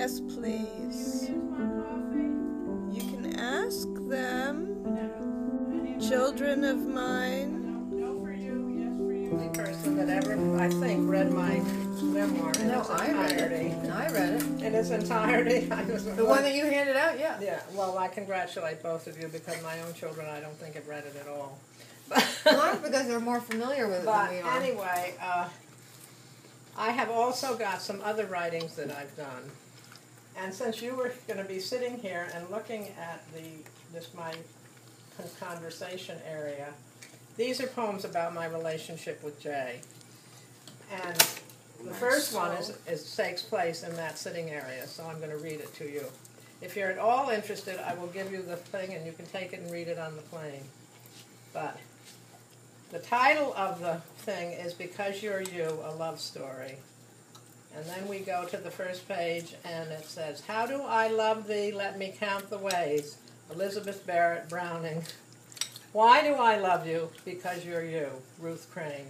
Yes, please. You can ask them, children of mine. No for you, yes for you. The only person that ever, I think, read my memoir in its entirety. I read it. In its entirety. The one that you handed out, yeah. Yeah, well, I congratulate both of you because my own children, I don't think, have read it at all. Well, because they're more familiar with it than we are. But anyway, I have also got some other writings that I've done. And since you were going to be sitting here and looking at my conversation area, these are poems about my relationship with Jay. And the first one takes place in that sitting area, so I'm going to read it to you. If you're at all interested, I will give you the thing and you can take it and read it on the plane. But the title of the thing is Because You're You, a Love Story. And then we go to the first page and it says, How do I love thee? Let me count the ways. Elizabeth Barrett Browning. Why do I love you? Because you're you. Ruth Crane.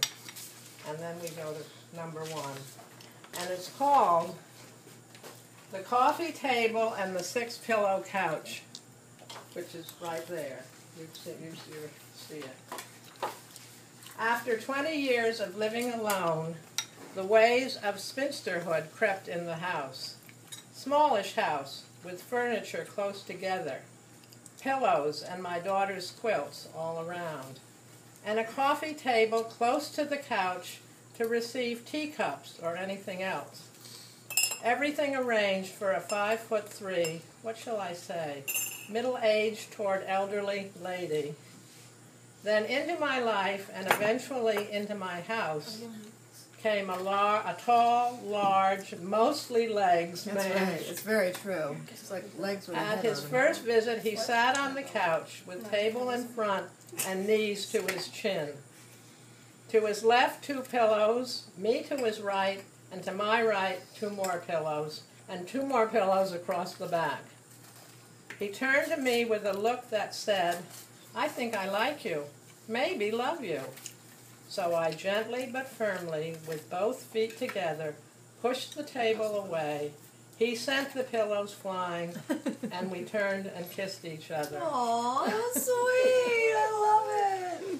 And then we go to number 1. And it's called The Coffee Table and the 6-Pillow Couch, which is right there. You see it. After 20 years of living alone, the ways of spinsterhood crept in the house. Smallish house, with furniture close together, pillows and my daughter's quilts all around, and a coffee table close to the couch to receive teacups or anything else. Everything arranged for a 5'3", what shall I say, middle-aged toward elderly lady. Then into my life, and eventually into my house, came a tall, large, mostly legs man. That's right. It's very true. It's like legs with a head At his on first visit, he sat on the couch with table in front and knees to his chin. To his left, 2 pillows, me to his right, and to my right, 2 more pillows, and 2 more pillows across the back. He turned to me with a look that said, I think I like you, maybe love you. So I gently but firmly, with both feet together, pushed the table away. He sent the pillows flying, and we turned and kissed each other. Aw, that's sweet. I love it.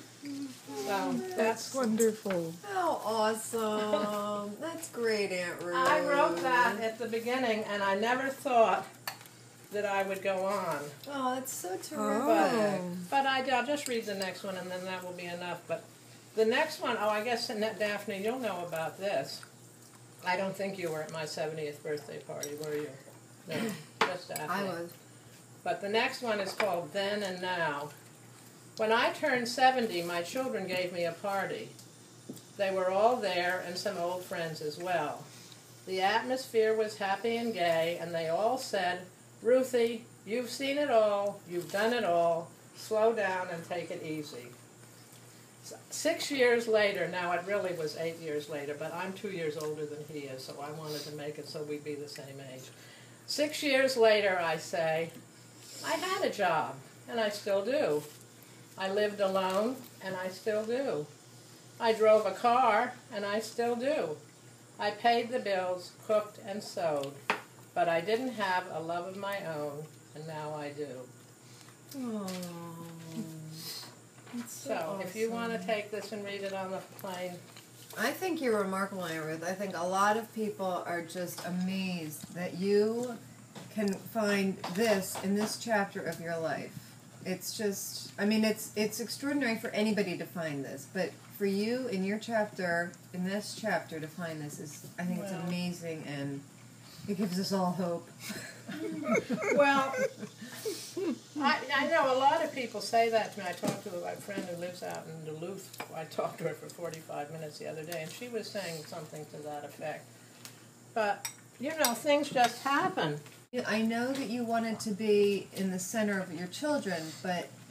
So That's wonderful. How awesome. That's great, Aunt Ruth. I wrote that at the beginning, and I never thought that I would go on. Oh, that's so terrific. But I'll just read the next one, and then that will be enough. But the next one, I guess, Daphne, you'll know about this. I don't think you were at my 70th birthday party, were you? No, just Daphne. I was. But the next one is called Then and Now. When I turned 70, my children gave me a party. They were all there, and some old friends as well. The atmosphere was happy and gay, and they all said, Ruthie, you've seen it all, you've done it all, slow down and take it easy. 6 years later, now it really was 8 years later, but I'm 2 years older than he is, so I wanted to make it so we'd be the same age. 6 years later, I say, I had a job, and I still do. I lived alone, and I still do. I drove a car, and I still do. I paid the bills, cooked and sewed, but I didn't have a love of my own, and now I do. Aww. So awesome. If you want to take this and read it on the plane. I think you're remarkable, Aunt Ruth. I think a lot of people are just amazed that you can find this in this chapter of your life. It's just, I mean, it's extraordinary for anybody to find this, but for you in your chapter, in this chapter, to find this is, I think it's amazing, and it gives us all hope. Well, I know a lot of people say that to me. I talked to my friend who lives out in Duluth. I talked to her for 45 minutes the other day, and she was saying something to that effect. But, you know, things just happen. I know that you wanted to be in the center of your children,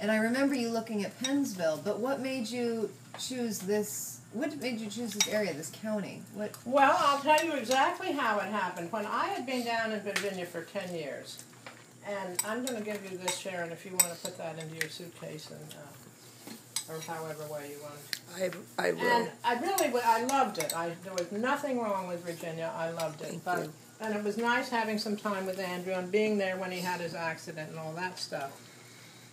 and I remember you looking at Pennsville, but what made you choose this? What made you choose this area, this county? Well, I'll tell you exactly how it happened. When I had been down in Virginia for 10 years, and I'm going to give you this, Sharon, if you want to put that into your suitcase, and or however way you want. I will. And I loved it. There was nothing wrong with Virginia. I loved it. But And it was nice having some time with Andrew and being there when he had his accident and all that stuff.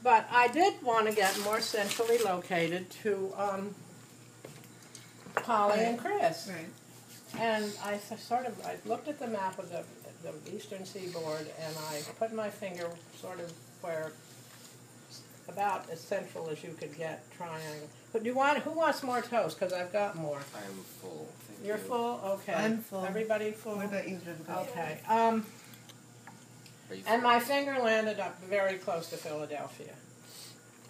But I did want to get more centrally located to Polly and Chris. Right. And I looked at the map of the eastern seaboard, and I put my finger sort of where, about as central as you could get, triangle. But who wants more toast? Because I've got more. I'm full. Thank You're you. full? Okay. I'm full. Everybody full? What about you, Jessica? Okay. Are you And full? my finger landed up very close to Philadelphia.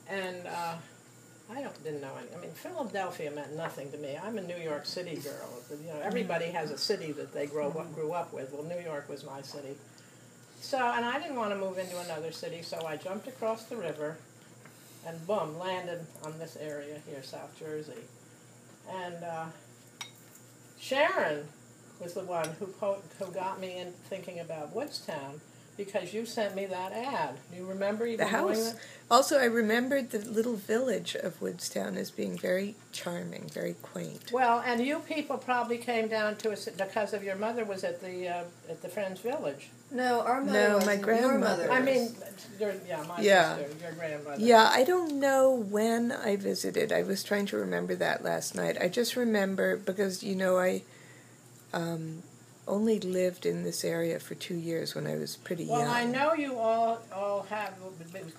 And I didn't know any. I mean, Philadelphia meant nothing to me. I'm a New York City girl. You know, everybody has a city that they grew up with. Well, New York was my city. So, and I didn't want to move into another city, so I jumped across the river, and boom, landed on this area here, South Jersey. And Sharon was the one who got me in thinking about Woodstown, because you sent me that ad. Do you remember even The doing house. that? Also, I remembered the little village of Woodstown as being very charming, very quaint. Well, and you people probably came down to us because of your mother was at the Friends Village. No, our mother No, was my your grandmother. mother. I was. mean, my sister, your grandmother. Yeah, I don't know when I visited. I was trying to remember that last night. I just remember because, you know, I only lived in this area for 2 years when I was pretty young. Well, I know you all have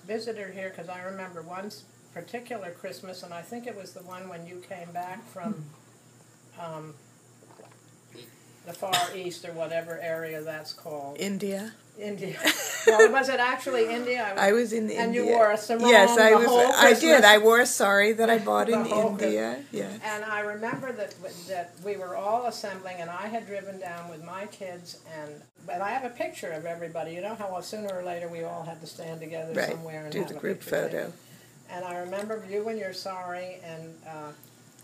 visited here because I remember one particular Christmas, and I think it was the one when you came back from the Far East or whatever area that's called. India. India. Well, was it actually India? I was in India. And you wore a sarong. Yes, I was. Whole I did. Christmas. I wore a sari that I bought in The whole India. Yeah. And I remember that we were all assembling, and I had driven down with my kids, and I have a picture of everybody. You know how sooner or later we all had to stand together Right. somewhere and Do have the a group picture photo. taken. And I remember you and your sari and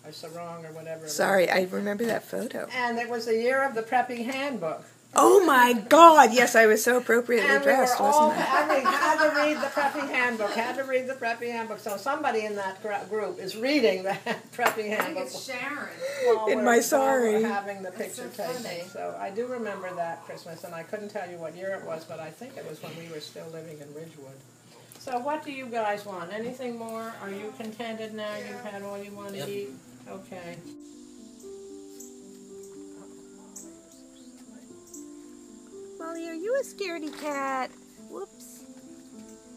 a sarong or whatever. Sorry, I remember that photo. And it was the year of the Preppy Handbook. Oh my God! Yes, I was so appropriately And dressed, we were all, wasn't I? had to read the Preppy Handbook, had to read the Preppy Handbook. So somebody in that group is reading the Preppy I think Handbook. it's Sharon. while In we're- my while sari. we're having the That's picture so funny. taken. So I do remember that Christmas, and I couldn't tell you what year it was, but I think it was when we were still living in Ridgewood. So what do you guys want? Anything more? Are you contented now? You've had all you want to Yep. eat? Okay. Molly, are you a scaredy cat? Whoops.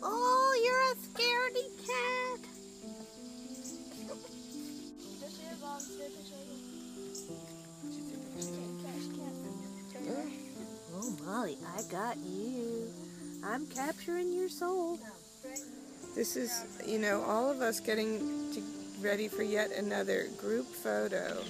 Oh, you're a scaredy cat. Oh, Molly, I got you. I'm capturing your soul. This is, you know, all of us getting ready for yet another group photo.